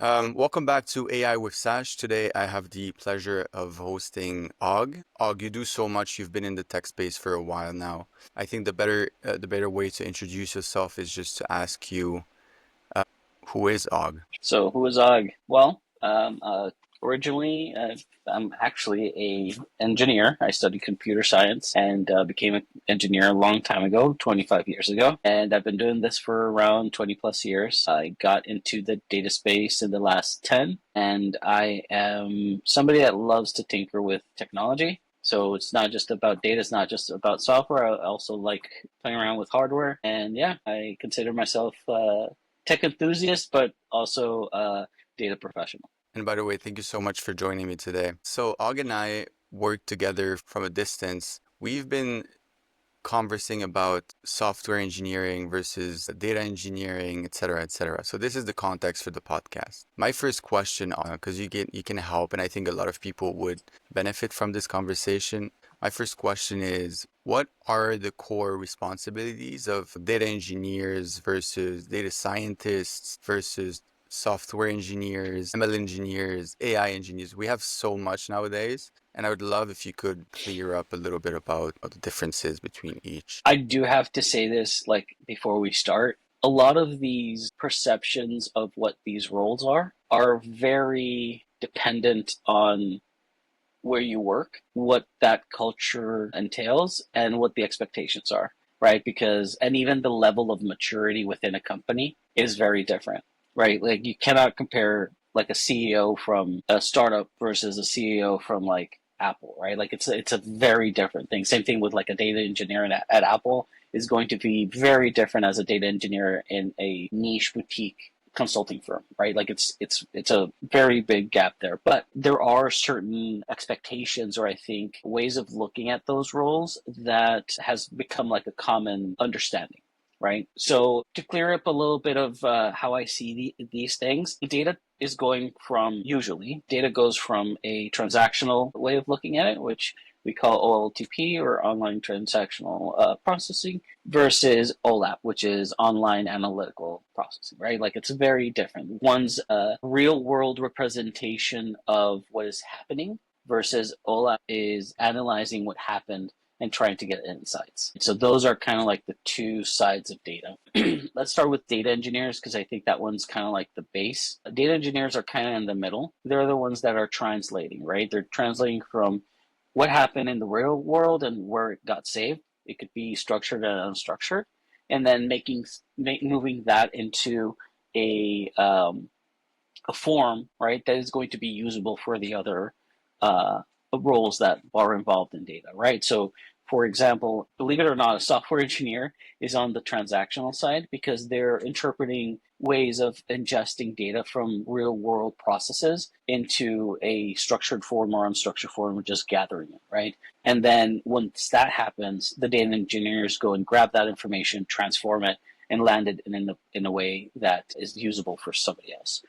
Welcome back to AI with Sash. Today, I have the pleasure of hosting Og. Og, you do so much. You've been in the tech space for a while now. I think the better way to introduce yourself is just to ask you, who is Og? So who is Og? Well, originally, I'm actually a engineer. I studied computer science and became an engineer a long time ago, 25 years ago. And I've been doing this for around 20 plus years. I got into the data space in the last 10, and I am somebody that loves to tinker with technology. So it's not just about data, it's not just about software. I also like playing around with hardware. And yeah, I consider myself tech enthusiast, but also data professional. And by the way, thank you so much for joining me today. So, Og and I work together from a distance. We've been conversing about software engineering versus data engineering, et cetera, et cetera. So this is the context for the podcast. My first question, because you can help, and I think a lot of people would benefit from this conversation. My first question is, what are the core responsibilities of data engineers versus data scientists versus software engineers, ML engineers, AI engineers? We have so much nowadays. And I would love if you could clear up a little bit about the differences between each. I do have to say this, like, before we start. A lot of these perceptions of what these roles are very dependent on where you work, what that culture entails, and what the expectations are, right? Because, and even the level of maturity within a company is very different, right? Like, you cannot compare like a CEO from a startup versus a CEO from like Apple, right? Like, it's a very different thing. Same thing with like a data engineer at Apple is going to be very different as a data engineer in a niche boutique consulting firm, right? Like, it's a very big gap there. But there are certain expectations, or I think ways of looking at those roles that has become like a common understanding. Right. So to clear up a little bit of how I see these things, data goes from a transactional way of looking at it, which we call OLTP, or online transactional processing, versus OLAP, which is online analytical processing, right? Like, it's very different. One's a real world representation of what is happening, versus OLAP is analyzing what happened and trying to get insights. So those are kind of like the two sides of data. Let's start with data engineers, because I think that one's kind of like the base. Data engineers are kind of in the middle. They're the ones that are translating, right? They're translating from what happened in the real world and where it got saved. It could be structured and unstructured, and then moving that into a form, right, that is going to be usable for the other roles that are involved in data, right? So, for example, believe it or not, a software engineer is on the transactional side because they're interpreting ways of ingesting data from real world processes into a structured form or unstructured form, or just gathering it, right? And then once that happens, the data engineers go and grab that information, transform it, and land it in a way that is usable for somebody else.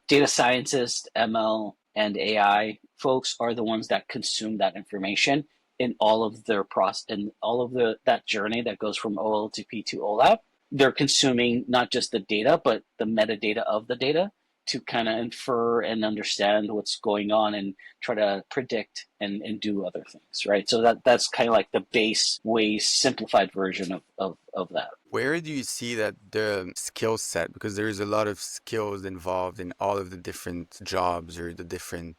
Data scientists, ML, and AI folks are the ones that consume that information in all of their process and all of that journey that goes from OLTP to OLAP. They're consuming not just the data, but the metadata of the data to kind of infer and understand what's going on and try to predict and do other things, right? So that's kind of like the base, way simplified version of that. Where do you see that the skill set? Because there's a lot of skills involved in all of the different jobs or the different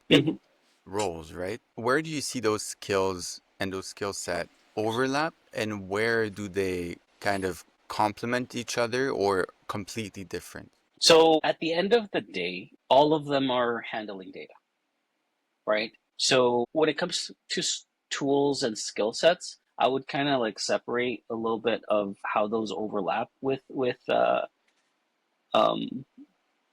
roles, right? Where do you see those skills and those skill set overlap, and where do they kind of complement each other or completely different? So at the end of the day, all of them are handling data, right? So when it comes to tools and skill sets, I would kind of like separate a little bit of how those overlap with um,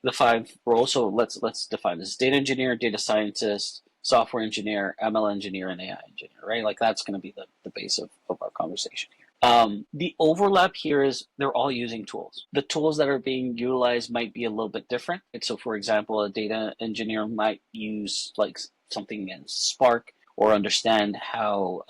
the five roles. So let's define this: data engineer, data scientist, software engineer, ML engineer, and AI engineer, right? Like, that's going to be the base of our conversation here. The overlap here is they're all using tools. The tools that are being utilized might be a little bit different. And so, for example, a data engineer might use like something in Spark, or understand how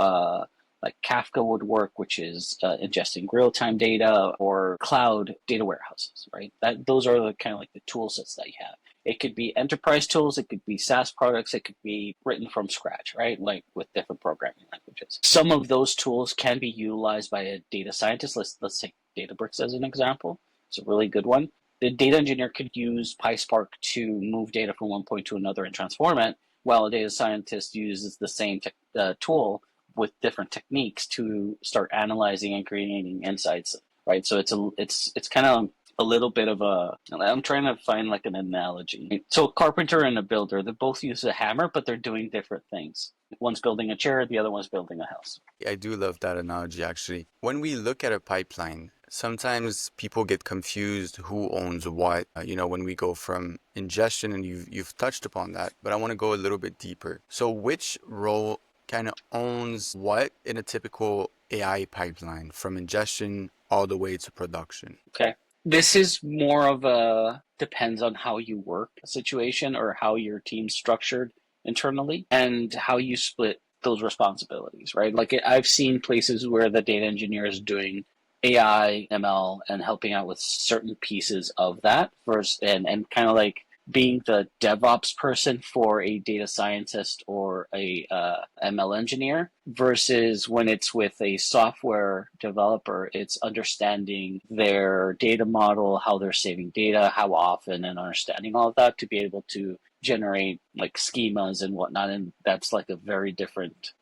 like Kafka would work, which is ingesting real-time data, or cloud data warehouses, right? Those are the kind of like the tool sets that you have. It could be enterprise tools, it could be SaaS products, it could be written from scratch, right? Like with different programming languages. Some of those tools can be utilized by a data scientist. Let's take Databricks as an example. It's a really good one. The data engineer could use PySpark to move data from one point to another and transform it, while a data scientist uses the same tool with different techniques to start analyzing and creating insights, right? So it's kind of a little bit of a, I'm trying to find like an analogy. So a carpenter and a builder, they both use a hammer, but they're doing different things. One's building a chair, the other one's building a house. I do love that analogy, actually. When we look at a pipeline, sometimes people get confused who owns what, when we go from ingestion, and you've touched upon that, but I want to go a little bit deeper. So which role kind of owns what in a typical AI pipeline from ingestion all the way to production? Okay. This is more of a depends on how you work situation, or how your team's structured internally, and how you split those responsibilities, right? Like I've seen places where the data engineer is doing AI, ML, and helping out with certain pieces of that first, and kind of like being the DevOps person for a data scientist or a ML engineer, versus when it's with a software developer, it's understanding their data model, how they're saving data, how often, and understanding all of that to be able to generate like schemas and whatnot. And that's like a very different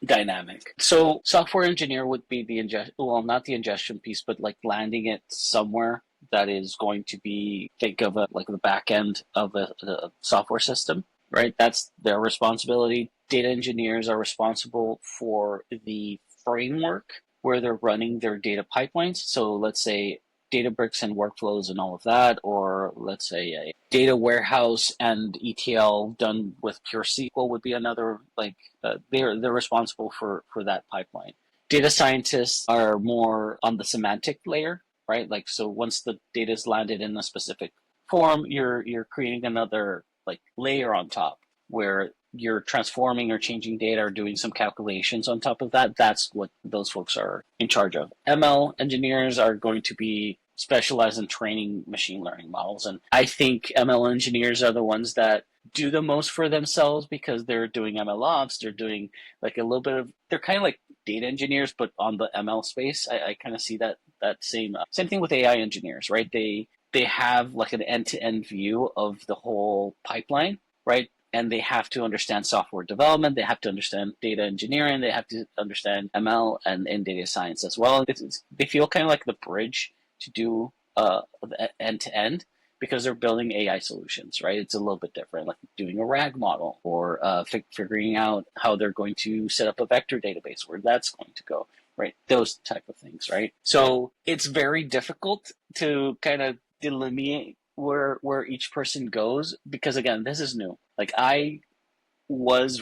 dynamic. So software engineer would be the not the ingestion piece, but like landing it somewhere that is going to be, think of it like the back end of a software system, right? That's their responsibility. Data engineers are responsible for the framework where they're running their data pipelines. So let's say Databricks and workflows and all of that, or let's say a data warehouse and ETL done with pure SQL would be another, like they're responsible for that pipeline. Data scientists are more on the semantic layer, right? Like, so once the data is landed in a specific form, you're creating another like layer on top where you're transforming or changing data or doing some calculations on top of that. That's what those folks are in charge of. ML engineers are going to be specialized in training machine learning models. And I think ML engineers are the ones that do the most for themselves, because they're doing ML ops, they're doing like a little bit of, they're kind of like data engineers, but on the ML space. I kind of see that same thing with AI engineers, right? They have like an end-to-end view of the whole pipeline, right? And they have to understand software development, they have to understand data engineering, they have to understand ML and data science as well. They feel kind of like the bridge to do end to end, because they're building AI solutions, right? It's a little bit different, like doing a RAG model, or figuring out how they're going to set up a vector database, where that's going to go, right? Those type of things, right? So it's very difficult to kind of delineate where each person goes, because again, this is new. Like I was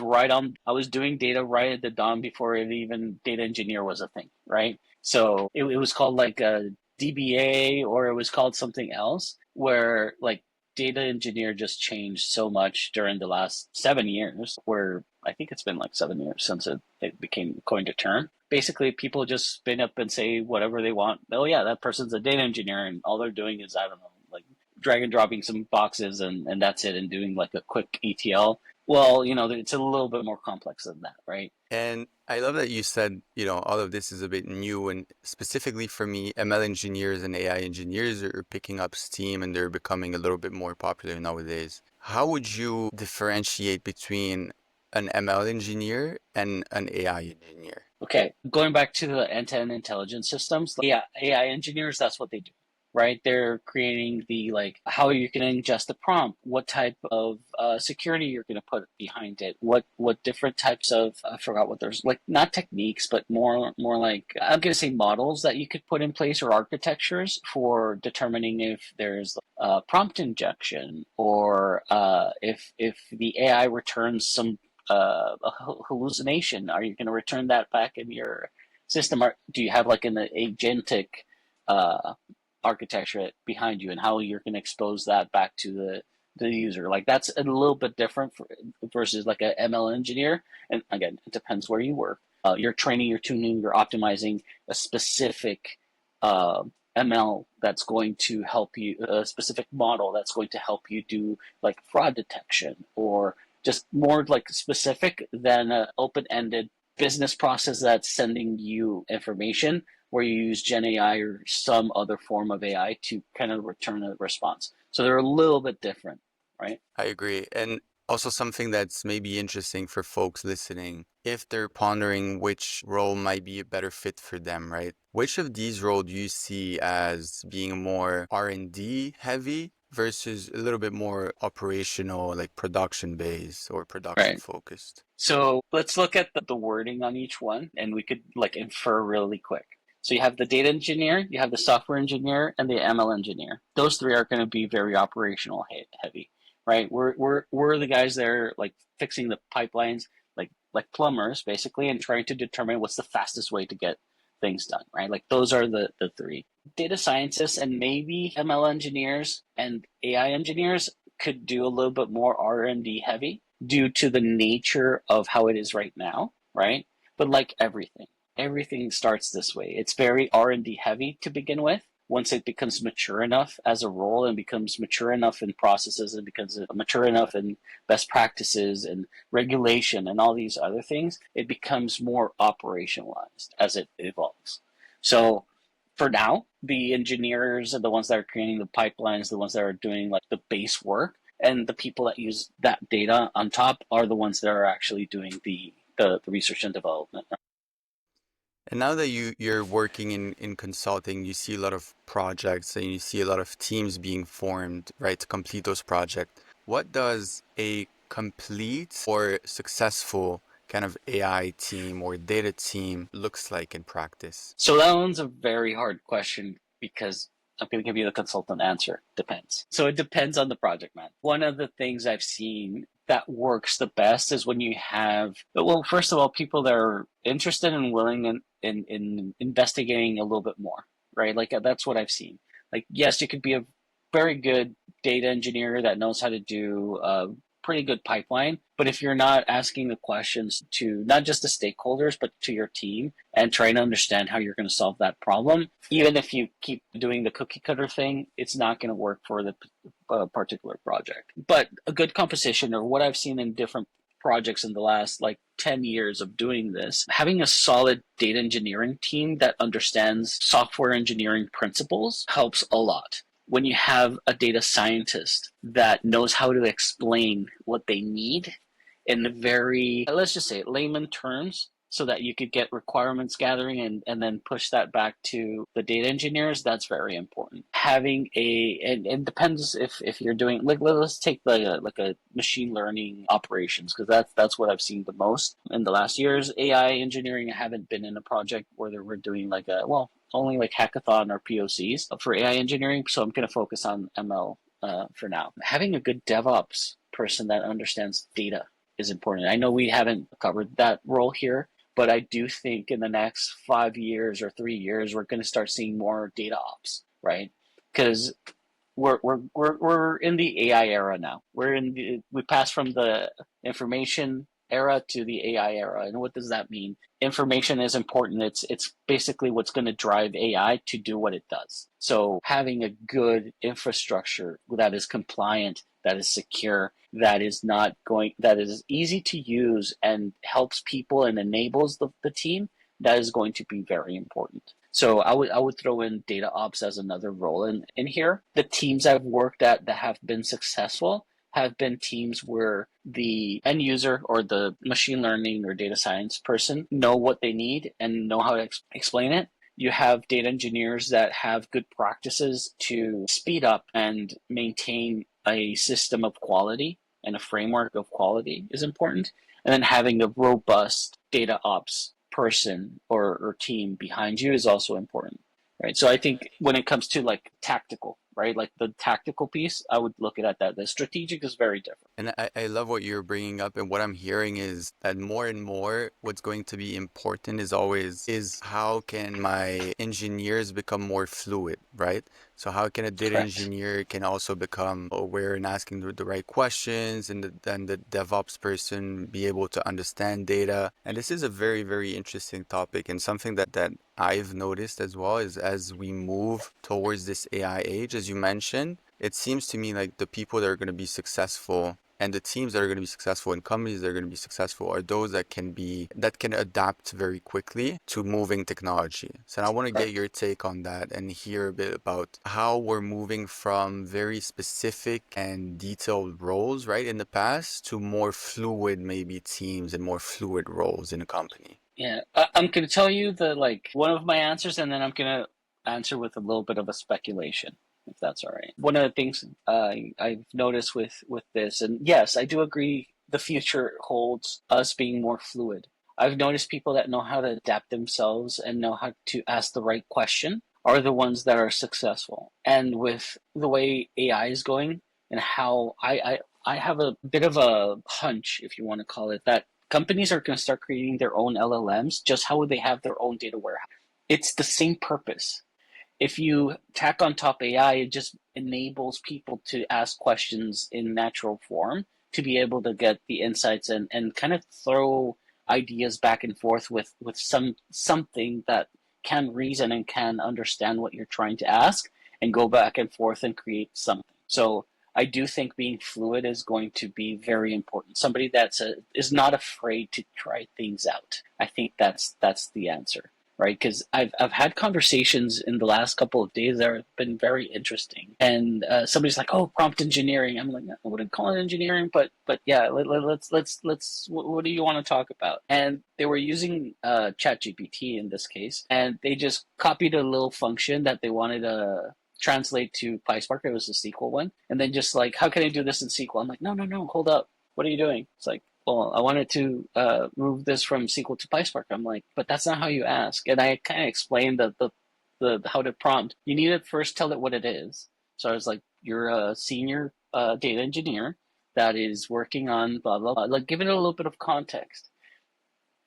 doing data right at the dawn before even data engineer was a thing, right? So it was called like a DBA, or it was called something else, where like data engineer just changed so much during the last 7 years, where I think it's been like 7 years since it became coined a term. Basically, people just spin up and say whatever they want. Oh yeah, that person's a data engineer, and all they're doing is, I don't know, like drag and dropping some boxes, and that's it, and doing like a quick ETL. Well, it's a little bit more complex than that, right? And I love that you said, all of this is a bit new. And specifically for me, ML engineers and AI engineers are picking up steam and they're becoming a little bit more popular nowadays. How would you differentiate between an ML engineer and an AI engineer? Okay, going back to the end-to-end intelligence systems, yeah, AI engineers, that's what they do, right? They're creating the, like, how you can ingest the prompt, what type of security you're going to put behind it, what different types of, I forgot what there's, like, not techniques, but more like, I'm going to say models that you could put in place, or architectures for determining if there's prompt injection, or if the AI returns some a hallucination, are you going to return that back in your system? Or do you have like an agentic uh, architecture behind you, and how you're going to expose that back to the user. Like that's a little bit different versus like a ML engineer. And again, it depends where you work. You're training, you're tuning, you're optimizing a specific uh, ML that's going to help you, a specific model that's going to help you do like fraud detection or just more like specific than an open-ended business process that's sending you information where you use Gen AI or some other form of AI to kind of return a response. So they're a little bit different, right? I agree. And also something that's maybe interesting for folks listening, if they're pondering which role might be a better fit for them, right? Which of these roles do you see as being more R&D heavy versus a little bit more operational, like production based or production Right. focused? So let's look at the wording on each one and we could like infer really quick. So you have the data engineer, you have the software engineer, and the ML engineer. Those three are going to be very operational heavy, right? We're the guys that are like fixing the pipelines, like plumbers basically, and trying to determine what's the fastest way to get things done, right? Like those are the three. Data scientists and maybe ML engineers and AI engineers could do a little bit more R&D heavy due to the nature of how it is right now, right? But like everything starts this way. It's very R&D heavy to begin with. Once it becomes mature enough as a role and becomes mature enough in processes and becomes mature enough in best practices and regulation and all these other things, it becomes more operationalized as it evolves. So for now, the engineers are the ones that are creating the pipelines, the ones that are doing like the base work, and the people that use that data on top are the ones that are actually doing the research and development. And now that you're working in consulting, you see a lot of projects and you see a lot of teams being formed, right, to complete those projects. What does a complete or successful kind of AI team or data team looks like in practice? So that one's a very hard question because I'm going to give you the consultant answer. Depends. So it depends on the project, man. One of the things I've seen that works the best is when you have, well, first of all, people that are interested and willing in investigating a little bit more, right? Like that's what I've seen. Like, yes, you could be a very good data engineer that knows how to do a pretty good pipeline. But if you're not asking the questions to not just the stakeholders, but to your team and trying to understand how you're going to solve that problem, even if you keep doing the cookie cutter thing, it's not going to work for the particular project. But a good composition, or what I've seen in different projects in the last like 10 years of doing this, having a solid data engineering team that understands software engineering principles helps a lot. When you have a data scientist that knows how to explain what they need in very, let's just say, layman terms, so that you could get requirements gathering and then push that back to the data engineers, that's very important. Having and it depends if you're doing, like, let's take like a machine learning operations, because that's what I've seen the most in the last years. AI engineering, I haven't been in a project where they were doing like a, well, only like hackathon or POCs for AI engineering, so I'm going to focus on ML for now. Having a good DevOps person that understands data is important. I know we haven't covered that role here, but I do think in the next 5 years or 3 years, we're going to start seeing more data ops, right? Because we're in the AI era now. We passed from the information era to the AI era. And what does that mean? Information is important. It's basically what's going to drive AI to do what it does. So having a good infrastructure that is compliant, that is secure, that is easy to use and helps people and enables the team, that is going to be very important. So I would throw in data ops as another role in here. The teams I've worked at that have been successful have been teams where the end user or the machine learning or data science person know what they need and know how to explain it. You have data engineers that have good practices to speed up and maintain a system of quality, and a framework of quality is important. And then having a robust data ops person or team behind you is also important, right? So I think when it comes to like tactical, right, like the tactical piece, I would look at that. The strategic is very different. And I love what you're bringing up. And what I'm hearing is that more and more, what's going to be important is always is how can my engineers become more fluid, right? So how can a data Correct. engineer can also become aware and asking the right questions, and then the DevOps person be able to understand data? And this is a very, very interesting topic, and something that I've noticed as well is as we move towards this AI age, as you mentioned, it seems to me like the people that are going to be successful and the teams that are going to be successful and companies that are going to be successful are those that can adapt very quickly to moving technology. So I want to get Correct. your take on that and hear a bit about how we're moving from very specific and detailed roles, right, in the past to more fluid maybe teams and more fluid roles in a company. Yeah, I'm going to tell you the like one of my answers, and then I'm going to answer with a little bit of a speculation, if that's all right. One of the things I've noticed with this, and yes, I do agree, the future holds us being more fluid. I've noticed people that know how to adapt themselves and know how to ask the right question are the ones that are successful. And with the way AI is going and how I have a bit of a hunch, if you want to call it that, companies are going to start creating their own LLMs. Just how would they have their own data warehouse? It's the same purpose. If you tack on top AI, it just enables people to ask questions in natural form to be able to get the insights and kind of throw ideas back and forth with something that can reason and can understand what you're trying to ask and go back and forth and create something. So I do think being fluid is going to be very important. Somebody is not afraid to try things out. I think that's the answer, right? Because I've had conversations in the last couple of days that have been very interesting. And somebody's like, "Oh, prompt engineering." I'm like, "I wouldn't call it engineering, but yeah, let's. What do you want to talk about?" And they were using ChatGPT in this case, and they just copied a little function that they wanted to translate to PySpark. It was a SQL one, and then just like, "How can I do this in SQL?" I'm like, "No, no, no, hold up. What are you doing?" It's like, well, I wanted to move this from SQL to PySpark. I'm like, but that's not how you ask. And I kind of explained the how to prompt. You need to first tell it what it is. So I was like, you're a senior data engineer that is working on blah blah blah. Like, give it a little bit of context,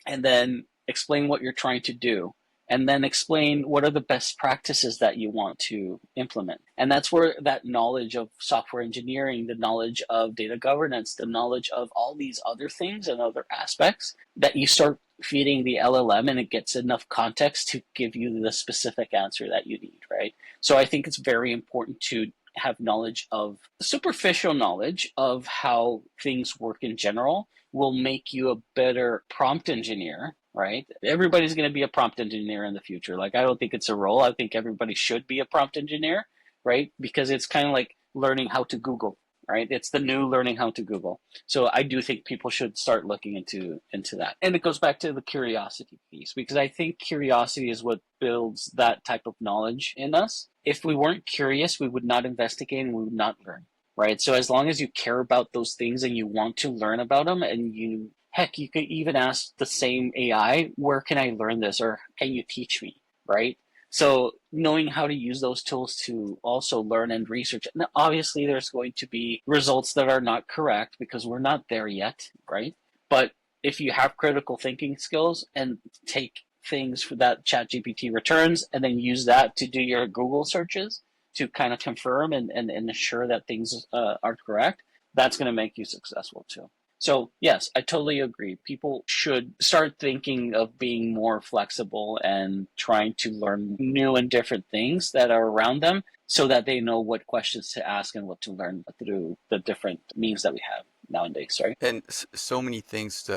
and then explain what you're trying to do, and then explain what are the best practices that you want to implement. And that's where that knowledge of software engineering, the knowledge of data governance, the knowledge of all these other things and other aspects that you start feeding the LLM, and it gets enough context to give you the specific answer that you need, right? So I think it's very important to have knowledge of superficial knowledge of how things work in general will make you a better prompt engineer, right? Everybody's going to be a prompt engineer in the future. Like, I don't think it's a role. I think everybody should be a prompt engineer, right? Because it's kind of like learning how to Google, right? It's the new learning how to Google. So I do think people should start looking into that. And it goes back to the curiosity piece, because I think curiosity is what builds that type of knowledge in us. If we weren't curious, we would not investigate and we would not learn, right? So as long as you care about those things and you want to learn about them, and you could even ask the same AI, where can I learn this, or can you teach me, right? So knowing how to use those tools to also learn and research. Now, obviously, there's going to be results that are not correct because we're not there yet, right? But if you have critical thinking skills and take things that ChatGPT returns and then use that to do your Google searches to kind of confirm and ensure that things are correct, that's going to make you successful too. So, yes, I totally agree. People should start thinking of being more flexible and trying to learn new and different things that are around them so that they know what questions to ask and what to learn through the different means that we have nowadays, right? And so many things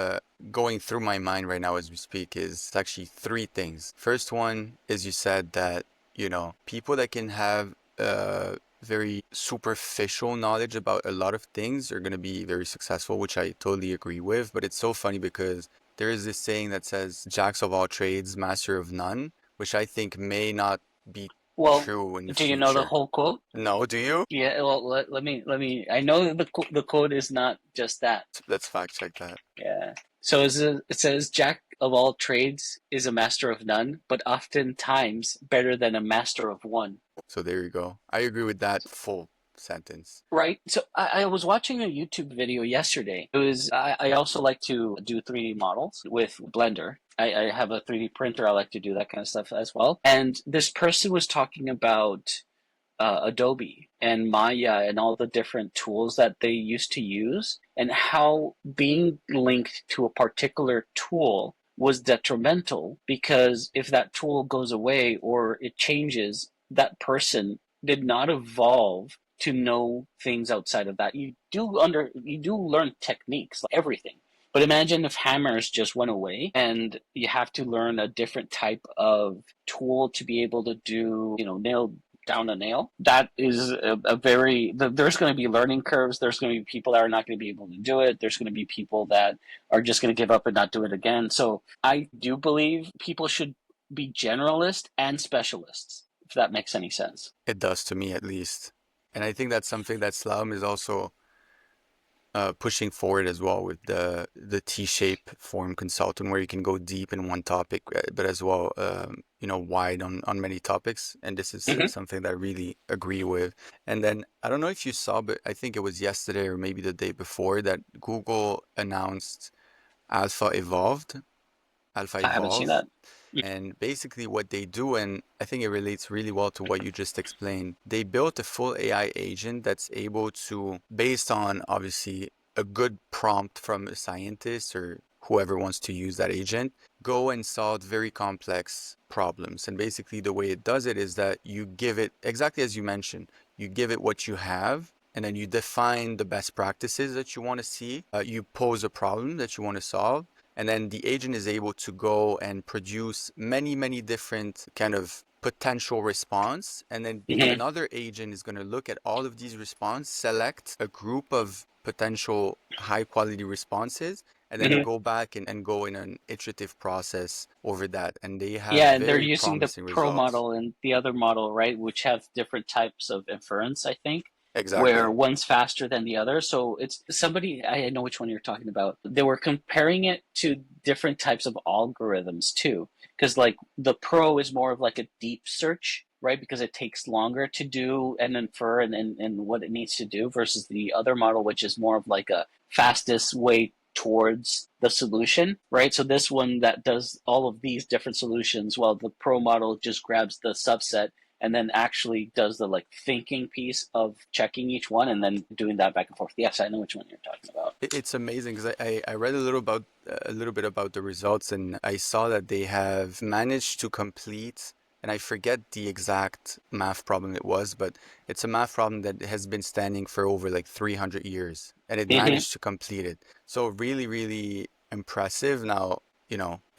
going through my mind right now as we speak is actually three things. First one is you said that, people that can have very superficial knowledge about a lot of things are going to be very successful, which I totally agree with. But it's so funny because there is this saying that says, Jacks of all trades, master of none, which I think may not be Well, true in the do you know the future. whole quote? No, do you? Yeah, well, let me. I know the quote is not just that. Let's fact check that. Yeah. So it says, Jack of all trades is a master of none, but oftentimes better than a master of one. So there you go. I agree with that full sentence. Right. So I was watching a YouTube video yesterday. I also like to do 3D models with Blender. I have a 3D printer. I like to do that kind of stuff as well. And this person was talking about Adobe and Maya and all the different tools that they used to use, and how being linked to a particular tool was detrimental because if that tool goes away or it changes, that person did not evolve to know things outside of that. You do learn techniques, like everything. But imagine if hammers just went away and you have to learn a different type of tool to be able to do, nail down a nail. That is there's going to be learning curves. There's going to be people that are not going to be able to do it. There's going to be people that are just going to give up and not do it again. So I do believe people should be generalists and specialists, if that makes any sense. It does to me at least. And I think that's something that Slalom is also pushing forward as well with the T-shape form consultant, where you can go deep in one topic, but as well, wide on many topics. And this is Mm-hmm. something that I really agree with. And then I don't know if you saw, but I think it was yesterday or maybe the day before that Google announced Alpha Evolved, Alpha I haven't seen Evolve. that. And basically, what they do, and I think it relates really well to what you just explained, they built a full AI agent that's able to, based on obviously a good prompt from a scientist or whoever wants to use that agent, go and solve very complex problems. And basically, the way it does it is that you give it, exactly as you mentioned, you give it what you have. And then you define the best practices that you want to see. You pose a problem that you want to solve, and then the agent is able to go and produce many different kind of potential response. And then Mm-hmm. another agent is going to look at all of these responses, select a group of potential high quality responses, and then Mm-hmm. go back and go in an iterative process over that. And they have Yeah, and they're very using the promising pro results. model and the other model, right, which have different types of inference, I think, where Exactly. one's faster than the other. So it's somebody, I know which one you're talking about. They were comparing it to different types of algorithms too. Because like the pro is more of like a deep search, right? Because it takes longer to do and infer and what it needs to do versus the other model, which is more of like a fastest way towards the solution, right? So this one that does all of these different solutions, while the pro model just grabs the subset and then actually does the like thinking piece of checking each one and then doing that back and forth. Yes, I know which one you're talking about. It's amazing because I read a little bit about the results, and I saw that they have managed to complete, and I forget the exact math problem it was, but it's a math problem that has been standing for over like 300 years, and it Mm-hmm. managed to complete it. So really impressive. Now,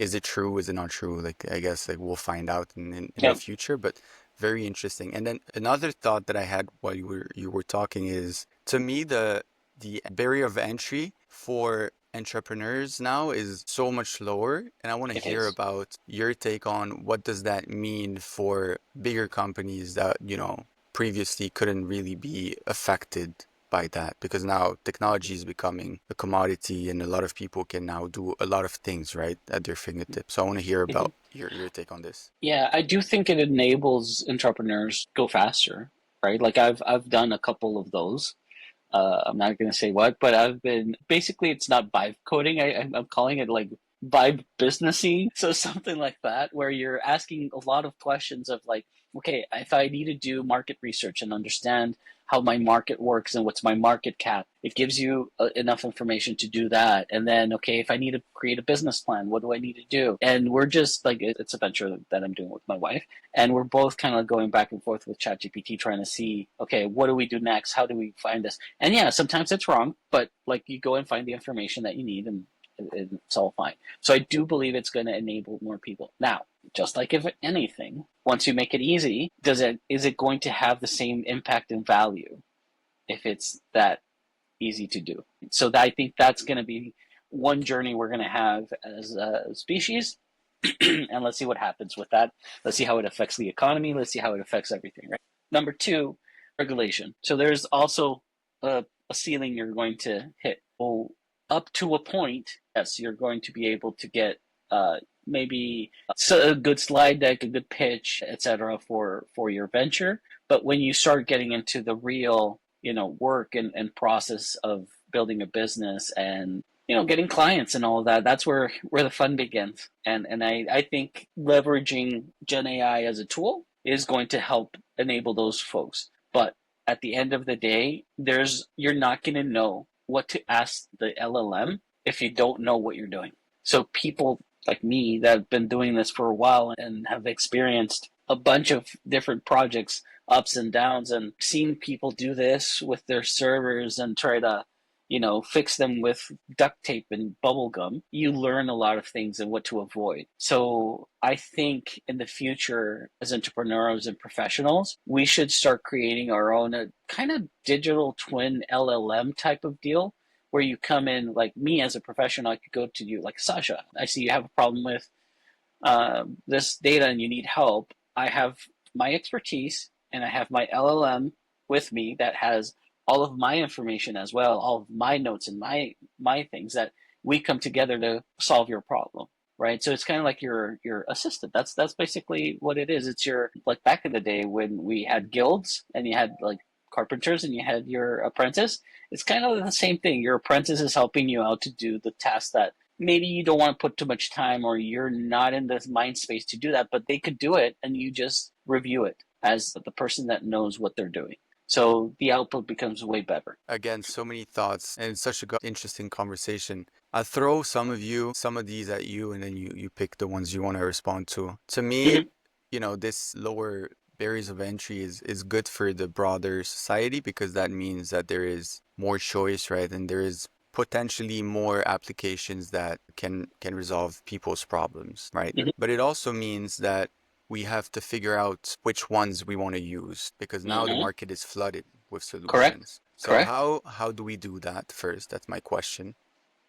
is it true? Is it not true? Like, I guess like we'll find out in the Yep. future, but very interesting. And then another thought that I had while you were talking is, to me, the barrier of entry for entrepreneurs now is so much lower. And I want to It hear is. about your take on what does that mean for bigger companies that, previously couldn't really be affected by that, because now technology is becoming a commodity and a lot of people can now do a lot of things right at their fingertips. So I want to hear Mm-hmm. about your take on this. Yeah, I do think it enables entrepreneurs to go faster, right? Like I've done a couple of those. I'm not going to say what, but I've been basically it's not vibe coding. I'm calling it like vibe businessy. So something like that, where you're asking a lot of questions of like, okay, if I need to do market research and understand how my market works and what's my market cap, it gives you enough information to do that. And then, okay, if I need to create a business plan, what do I need to do? And we're just like, it's a venture that I'm doing with my wife. And we're both kind of going back and forth with ChatGPT trying to see, okay, what do we do next? How do we find this? And yeah, sometimes it's wrong, but like you go and find the information that you need and it's all fine. So I do believe it's going to enable more people. Now, just like if anything, once you make it easy, is it going to have the same impact and value if it's that easy to do? So I think that's going to be one journey we're going to have as a species. And let's see what happens with that. Let's see how it affects the economy. Let's see how it affects everything. Right. Number two, regulation. So there's also a ceiling you're going to hit. So up to a point, yes, you're going to be able to get maybe a good slide deck, a good pitch, etc. for your venture. But when you start getting into the real, work and process of building a business and getting clients and all of that, that's where the fun begins. And I think leveraging Gen AI as a tool is going to help enable those folks. But at the end of the day, you're not going to know what to ask the LLM if you don't know what you're doing. So people like me that have been doing this for a while and have experienced a bunch of different projects, ups and downs, and seen people do this with their servers and try to, fix them with duct tape and bubble gum, you learn a lot of things and what to avoid. So I think in the future, as entrepreneurs and professionals, we should start creating our own kind of digital twin LLM type of deal where you come in, like me as a professional, I could go to you like, Sasha, I see you have a problem with this data and you need help. I have my expertise and I have my LLM with me that has all of my information as well, all of my notes and my things that we come together to solve your problem. Right. So it's kind of like your assistant. That's basically what it is. It's your, like back in the day when we had guilds and you had like carpenters and you had your apprentice. It's kind of the same thing. Your apprentice is helping you out to do the task that maybe you don't want to put too much time or you're not in the mind space to do that, but they could do it and you just review it as the person that knows what they're doing. So the output becomes way better. Again, so many thoughts and it's such a interesting conversation. I'll throw some of these at you, and then you pick the ones you want to respond to. To me, Mm-hmm. this lower barriers of entry is good for the broader society because that means that there is more choice, right? And there is potentially more applications that can resolve people's problems, right? Mm-hmm. But it also means that we have to figure out which ones we want to use because now the Mm-hmm. market is flooded with Correct. solutions. So Correct. how do we do that first? That's my question.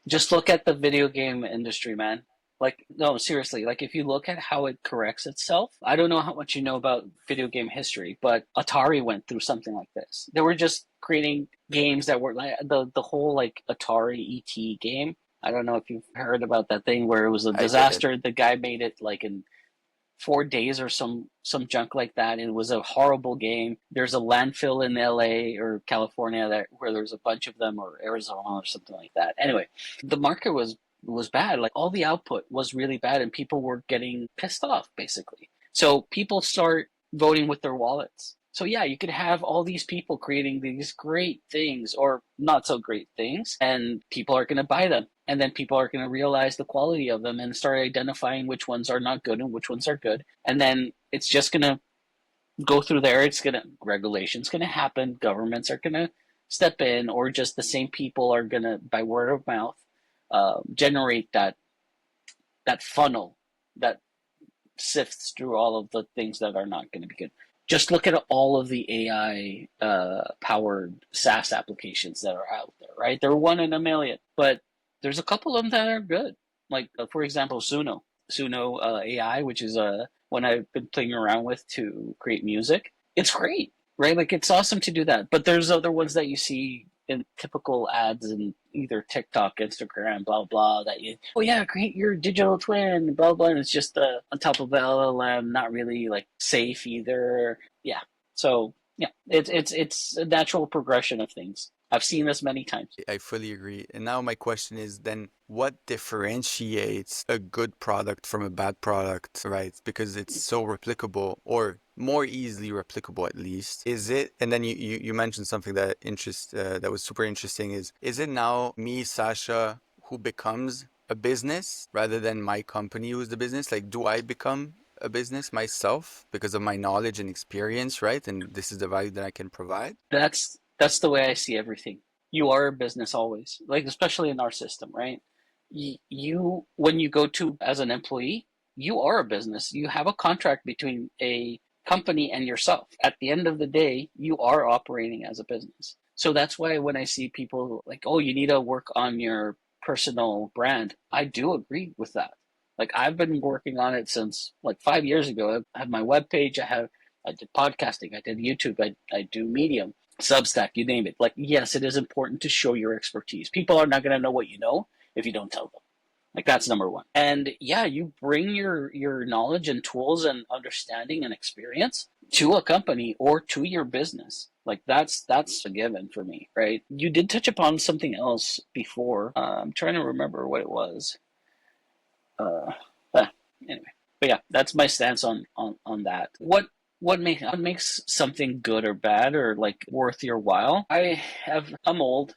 Just look at the video game industry, man. Like, no, seriously, like if you look at how it corrects itself, I don't know how much you know about video game history, but Atari went through something like this. They were just creating games that were like the whole like Atari ET game. I don't know if you've heard about that thing where it was a I did. disaster. The guy made it like in 4 days or some junk like that. It was a horrible game. There's a landfill in LA or California that where there's a bunch of them, or Arizona or something like that. Anyway, the market was bad. Like all the output was really bad, and people were getting pissed off basically. So people start voting with their wallets. So yeah, you could have all these people creating these great things or not so great things, and people are going to buy them. And then people are going to realize the quality of them and start identifying which ones are not good and which ones are good. And then it's just going to go through there. Regulations going to happen. Governments are going to step in, or just the same people are going to, by word of mouth, generate that funnel that sifts through all of the things that are not going to be good. Just look at all of the AI powered SaaS applications that are out there, right? They're one in a million, but there's a couple of them that are good. Like, for example, Suno AI, which is one I've been playing around with to create music. It's great, right? Like, it's awesome to do that. But there's other ones that you see in typical ads in either TikTok, Instagram, blah blah. That oh yeah, create your digital twin, blah blah. And it's just on top of the LLM, not really like safe either. Yeah. So yeah, it's a natural progression of things. I've seen this many times. I fully agree. And now my question is then what differentiates a good product from a bad product, right? Because it's so replicable or more easily replicable at least. Is it, and then you mentioned something that was super interesting is it now me, Sasha, who becomes a business rather than my company who's the business? Like, do I become a business myself because of my knowledge and experience, right? And this is the value that I can provide? That's the way I see everything. You are a business always, like especially in our system, right? You when you go to as an employee, you are a business. You have a contract between a company and yourself. At the end of the day, you are operating as a business. So that's why when I see people like, oh, you need to work on your personal brand, I do agree with that. Like I've been working on it since like 5 years ago. I have my webpage. I did podcasting. I did YouTube. I do Medium, Substack. You name it. Like yes, it is important to show your expertise. People are not going to know what you know if you don't tell them. Like that's number one. And yeah, you bring your knowledge and tools and understanding and experience to a company or to your business. Like that's a given for me, right? You did touch upon something else before. I'm trying to remember what it was. Uh, anyway, but yeah, that's my stance on that. What what makes something good or bad or like worth your while. I'm old,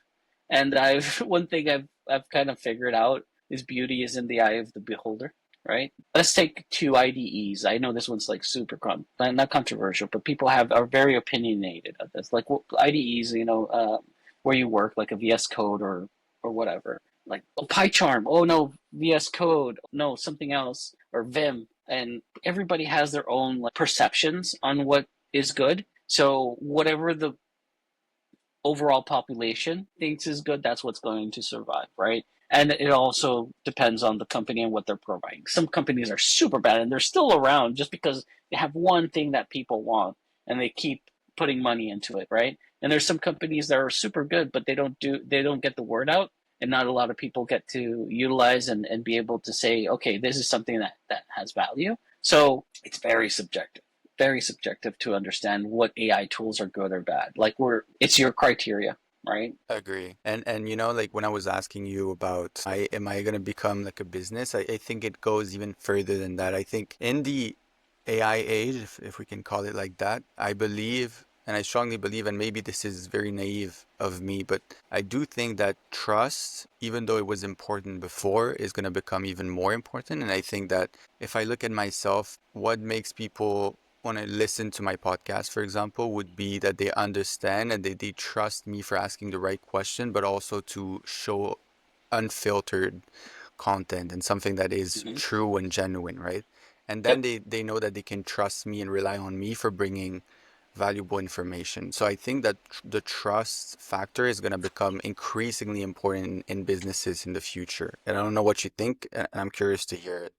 and I've one thing I've kind of figured out is beauty is in the eye of the beholder, right? Let's take two IDEs. I know this one's like super not controversial, but people have are very opinionated of this. Like IDEs, where you work, like a VS Code or whatever. Like PyCharm, oh no, VS Code, no, something else, or Vim, and everybody has their own like perceptions on what is good. So whatever the overall population thinks is good, that's what's going to survive, right? And it also depends on the company and what they're providing. Some companies are super bad and they're still around just because they have one thing that people want and they keep putting money into it, right? And there's some companies that are super good, but they don't get the word out, and not a lot of people get to utilize and be able to say, okay, this is something that has value. So it's very subjective to understand what AI tools are good or bad. Like it's your criteria, right? Agree. And like when I was asking you about I am I gonna become like a business, I think it goes even further than that. I think in the AI age, if we can call it like that, I believe and I strongly believe, and maybe this is very naive of me, but I do think that trust, even though it was important before, is gonna become even more important. And I think that if I look at myself, what makes people want to listen to my podcast, for example, would be that they understand and they trust me for asking the right question, but also to show unfiltered content and something that is Mm-hmm. true and genuine, right? And then Yep. they know that they can trust me and rely on me for bringing valuable information. So I think that the trust factor is going to become increasingly important in businesses in the future. And I don't know what you think, and I'm curious to hear it.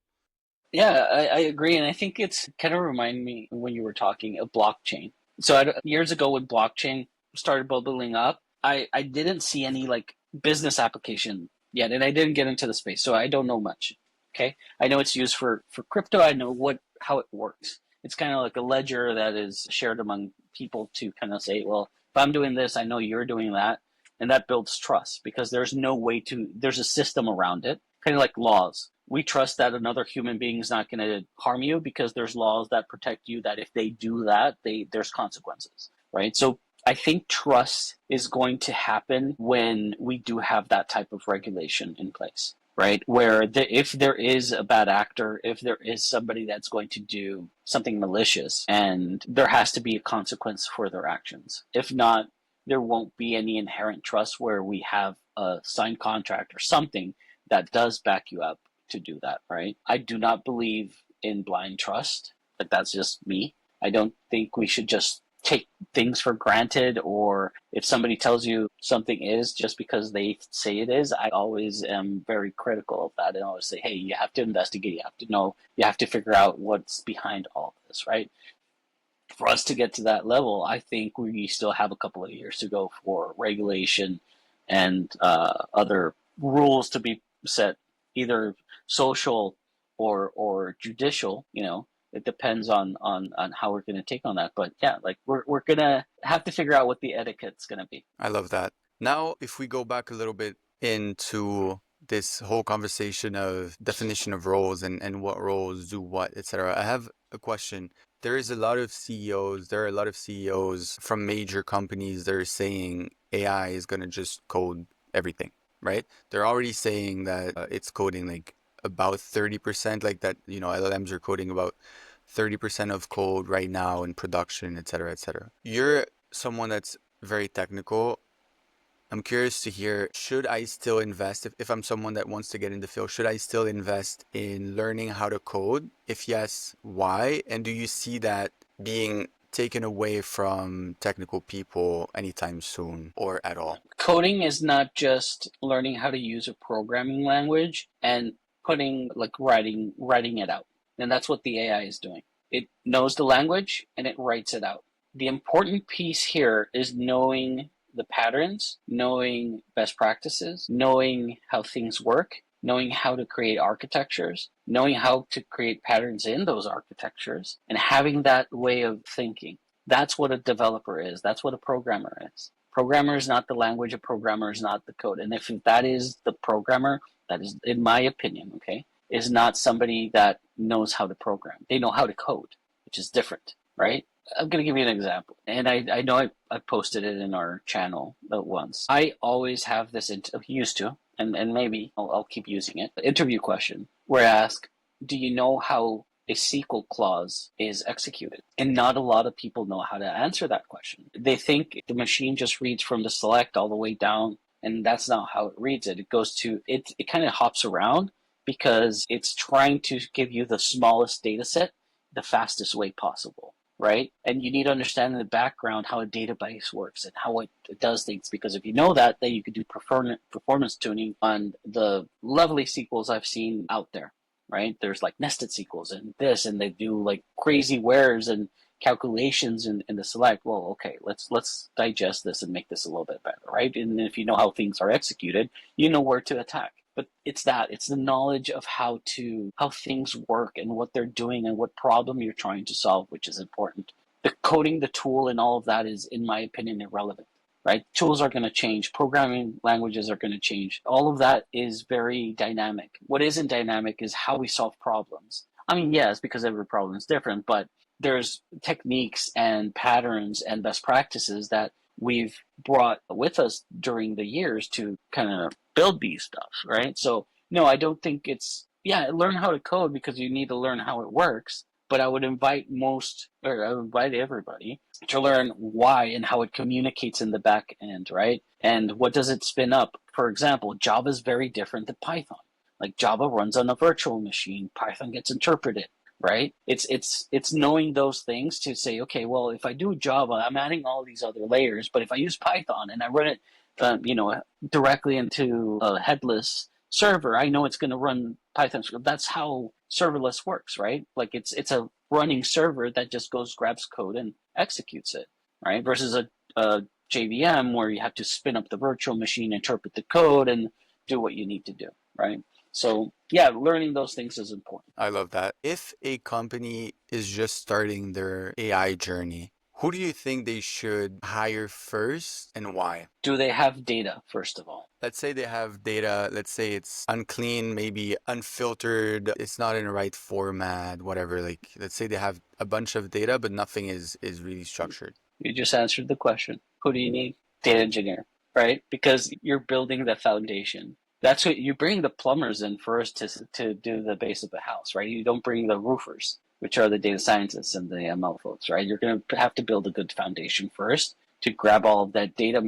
Yeah, I agree, and I think it's kind of remind me when you were talking of blockchain. So years ago, when blockchain started bubbling up, I didn't see any like business application yet, and I didn't get into the space, so I don't know much. Okay, I know it's used for crypto. I know how it works. It's kind of like a ledger that is shared among people to kind of say, well, if I'm doing this, I know you're doing that, and that builds trust because there's a system around it, kind of like laws. We trust that another human being is not going to harm you because there's laws that protect you, that if they do that, there's consequences, right? So I think trust is going to happen when we do have that type of regulation in place, right? Where if there is a bad actor, if there is somebody that's going to do something malicious, and there has to be a consequence for their actions. If not, there won't be any inherent trust where we have a signed contract or something that does back you up to do that, right? I do not believe in blind trust. Like that's just me. I don't think we should just take things for granted, or if somebody tells you something is just because they say it is. I always am very critical of that and always say, hey, you have to investigate, you have to know, you have to figure out what's behind all of this, right? For us to get to that level, I think we still have a couple of years to go for regulation and other rules to be set, either social or judicial. It depends on how we're going to take on that. But yeah, like we're gonna have to figure out what the etiquette's going to be. I love that. Now, if we go back a little bit into this whole conversation of definition of roles and what roles do what, etc., I have a question. There is a lot of CEOs, there are a lot of CEOs from major companies that are saying AI is going to just code everything, right? They're already saying that it's coding like about 30%, like that, LLMs are coding about 30% of code right now in production, etc., etc. You're someone that's very technical. I'm curious to hear, should I still invest, if I'm someone that wants to get in the field, should I still invest in learning how to code? If yes, why? And do you see that being taken away from technical people anytime soon or at all? Coding is not just learning how to use a programming language and putting like writing it out. And that's what the AI is doing. It knows the language and it writes it out. The important piece here is knowing the patterns, knowing best practices, knowing how things work, knowing how to create architectures, knowing how to create patterns in those architectures, and having that way of thinking. That's what a developer is. That's what a programmer is. Programmer is not the language, a programmer is not the code. And if that is the programmer, that is, in my opinion, okay, is not somebody that knows how to program. They know how to code, which is different, right? I'm going to give you an example. And I know I posted it in our channel once. I always have this, used to, and maybe I'll keep using it, interview question where I ask, do you know how a SQL clause is executed? And not a lot of people know how to answer that question. They think the machine just reads from the select all the way down, and that's not how it reads it. It goes to, it kind of hops around because it's trying to give you the smallest data set the fastest way possible, right? And you need to understand in the background how a database works and how it does things, because if you know that, then you can do performance tuning on the lovely SQLs I've seen out there, right? There's like nested SQLs and this, and they do like crazy wheres and calculations in the select. Well, okay, let's digest this and make this a little bit better, right? And if you know how things are executed, you know where to attack. But it's the knowledge of how things work and what they're doing and what problem you're trying to solve, which is important. The coding, the tool, and all of that is, in my opinion, irrelevant, right? Tools are going to change, programming languages are going to change. All of that is very dynamic. What isn't dynamic is how we solve problems. I mean, yes, because every problem is different, but there's techniques and patterns and best practices that we've brought with us during the years to kind of build these stuff, right? So no, I don't think it's, yeah, learn how to code because you need to learn how it works. But I would invite I would invite everybody to learn why and how it communicates in the back end, right? And what does it spin up? For example, Java is very different than Python. Like Java runs on a virtual machine, Python gets interpreted, right? It's knowing those things to say, okay, well, if I do Java, I'm adding all these other layers, but if I use Python and I run it, directly into a headless server, I know it's going to run Python script. That's how serverless works, right? Like it's a running server that just goes grabs code and executes it, right? Versus a JVM where you have to spin up the virtual machine, interpret the code, and do what you need to do, right? So yeah, learning those things is important. I love that. If a company is just starting their AI journey, who do you think they should hire first and why? Do they have data, first of all? Let's say they have data, let's say it's unclean, maybe unfiltered, it's not in the right format, whatever. Like, let's say they have a bunch of data, but nothing is really structured. You just answered the question. Who do you need? Data engineer, right? Because you're building the foundation. That's what you bring the plumbers in first to do the base of the house, right? You don't bring the roofers, which are the data scientists and the ML folks, right? You're going to have to build a good foundation first to grab all of that data,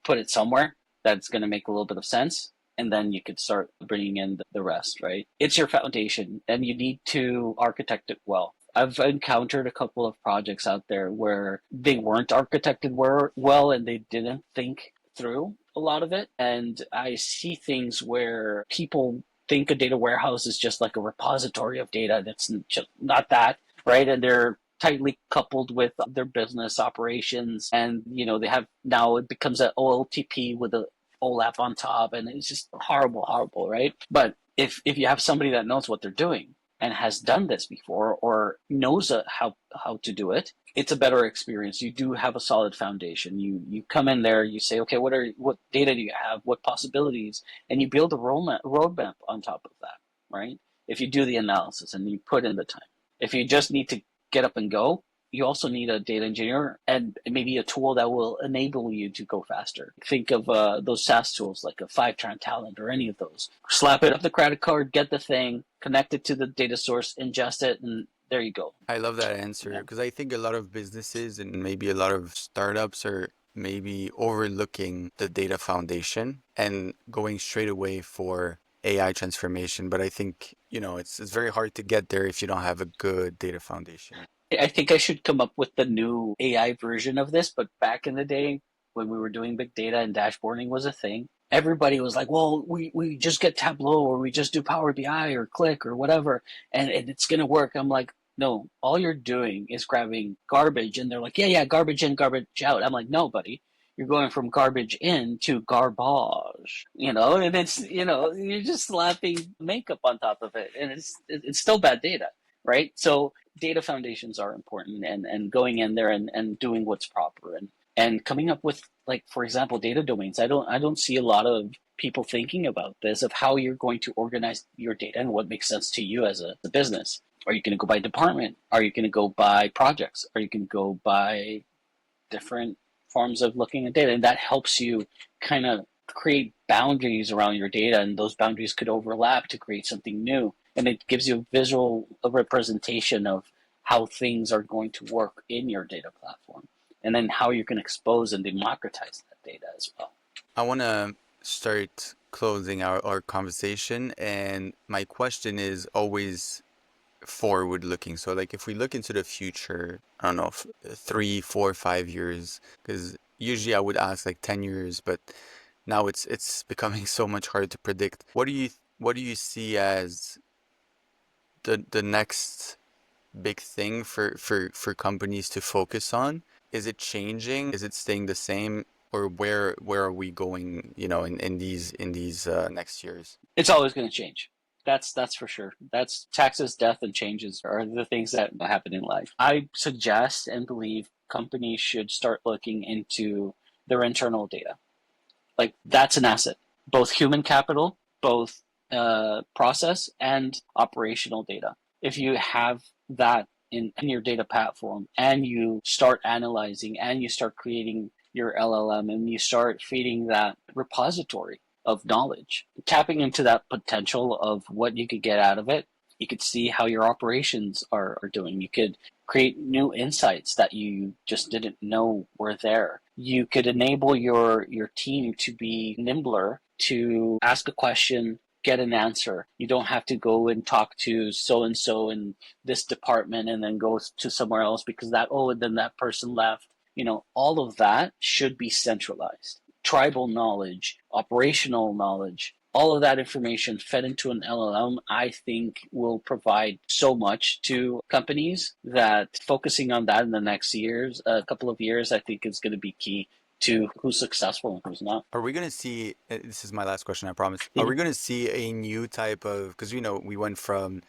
put it somewhere that's going to make a little bit of sense, and then you could start bringing in the rest, right? It's your foundation, and you need to architect it well. I've encountered a couple of projects out there where they weren't architected well and they didn't think through a lot of it. And I see things where people think a data warehouse is just like a repository of data. That's just not that, right? And they're tightly coupled with their business operations. And, they have now it becomes an OLTP with a OLAP on top. And it's just horrible, horrible, right? But if you have somebody that knows what they're doing, and has done this before or knows how to do it, it's a better experience. You do have a solid foundation. You come in there, you say, okay, what data do you have? What possibilities? And you build a roadmap on top of that, right? If you do the analysis and you put in the time. If you just need to get up and go, you also need a data engineer and maybe a tool that will enable you to go faster. Think of those SaaS tools like a Fivetran Talent or any of those. Slap it up the credit card, get the thing, connect it to the data source, ingest it, and there you go. I love that answer Yeah. because I think a lot of businesses and maybe a lot of startups are maybe overlooking the data foundation and going straight away for AI transformation. But I think, it's very hard to get there if you don't have a good data foundation. I think I should come up with the new AI version of this, but back in the day when we were doing big data and dashboarding was a thing, everybody was like, well, we just get Tableau or we just do Power BI or Click or whatever, and it's going to work. I'm like, no, all you're doing is grabbing garbage. And they're like, yeah, garbage in, garbage out. I'm like, no, buddy. You're going from garbage in to garbage, and you're just slapping makeup on top of it. And it's still bad data, right? So data foundations are important and going in there and doing what's proper and coming up with, like, for example, data domains. I don't see a lot of people thinking about this of how you're going to organize your data and what makes sense to you as a business. Are you going to go by department? Are you going to go by projects? Are you going to go by different forms of looking at data? And that helps you kind of create boundaries around your data, and those boundaries could overlap to create something new. And it gives you a visual representation of how things are going to work in your data platform, and then how you can expose and democratize that data as well. I want to start closing our conversation, and my question is always forward looking. So, like, if we look into the future, I don't know, 3, 4, 5 years, because usually I would ask like 10 years, but now it's becoming so much harder to predict. What do you see as the next big thing for companies to focus on? Is it changing? Is it staying the same? Or where are we going, in these next years? It's always going to change. That's for sure. That's taxes, death, and changes are the things that happen in life. I suggest and believe companies should start looking into their internal data. Like that's an asset, both human capital, both process and operational data. If you have that in your data platform and you start analyzing and you start creating your LLM and you start feeding that repository of knowledge, tapping into that potential of what you could get out of it, you could see how your operations are doing. You could create new insights that you just didn't know were there. You could enable your team to be nimbler, to ask a question, get an answer. You don't have to go and talk to so and so in this department and then go to somewhere else because and then that person left. All of that should be centralized. Tribal knowledge, operational knowledge, all of that information fed into an LLM, I think will provide so much to companies that focusing on that in the next a couple of years, I think is going to be key to who's successful and who's not. Are we going to see, this is my last question, I promise. Are Mhm. we going to see a new type of, because we went from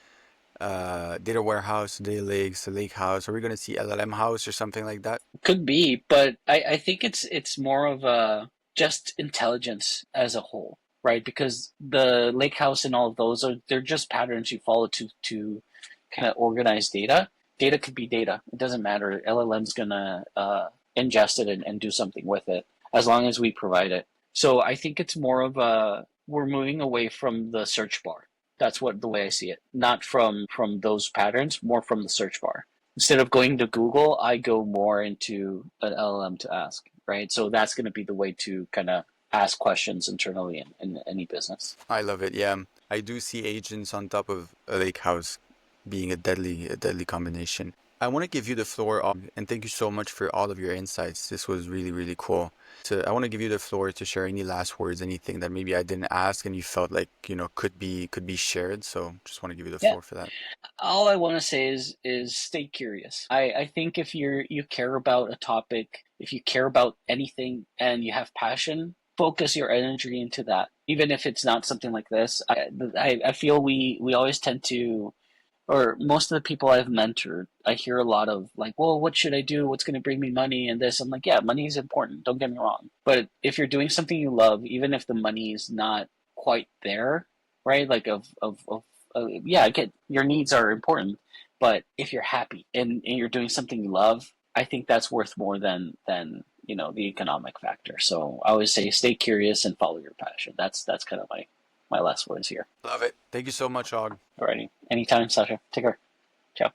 data warehouse to data lakes to lake house. Are we going to see LLM house or something like that? Could be, but I think it's more of a just intelligence as a whole, right? Because the lake house and all of those they're just patterns you follow to kind of organize data. Data could be data. It doesn't matter. LLM's gonna ingest it and do something with it as long as we provide it. So I think it's more of a we're moving away from the search bar. That's what the way I see it. Not from those patterns, more from the search bar. Instead of going to Google, I go more into an LLM to ask, right? So that's going to be the way to kind of ask questions internally in any business. I love it. Yeah. I do see agents on top of a lake house being a deadly combination. I want to give you the floor, and thank you so much for all of your insights. This was really, really cool. I want to give you the floor to share any last words, anything that maybe I didn't ask and you felt like, could be shared. So just want to give you the Yeah, floor for that. all I want to say is stay curious. I think if you care about a topic, if you care about anything and you have passion, focus your energy into that. Even if it's not something like this, I feel we always tend to, or most of the people I've mentored, I hear a lot of like, well, what should I do? What's going to bring me money and this? I'm like, yeah, money is important. Don't get me wrong. But if you're doing something you love, even if the money is not quite there, right? Like yeah, I get your needs are important, but if you're happy and you're doing something you love, I think that's worth more than the economic factor. So I always say stay curious and follow your passion. That's kind of my last words here. Love it. Thank you so much, Og. Alrighty, anytime, Sasha. Take care. Ciao.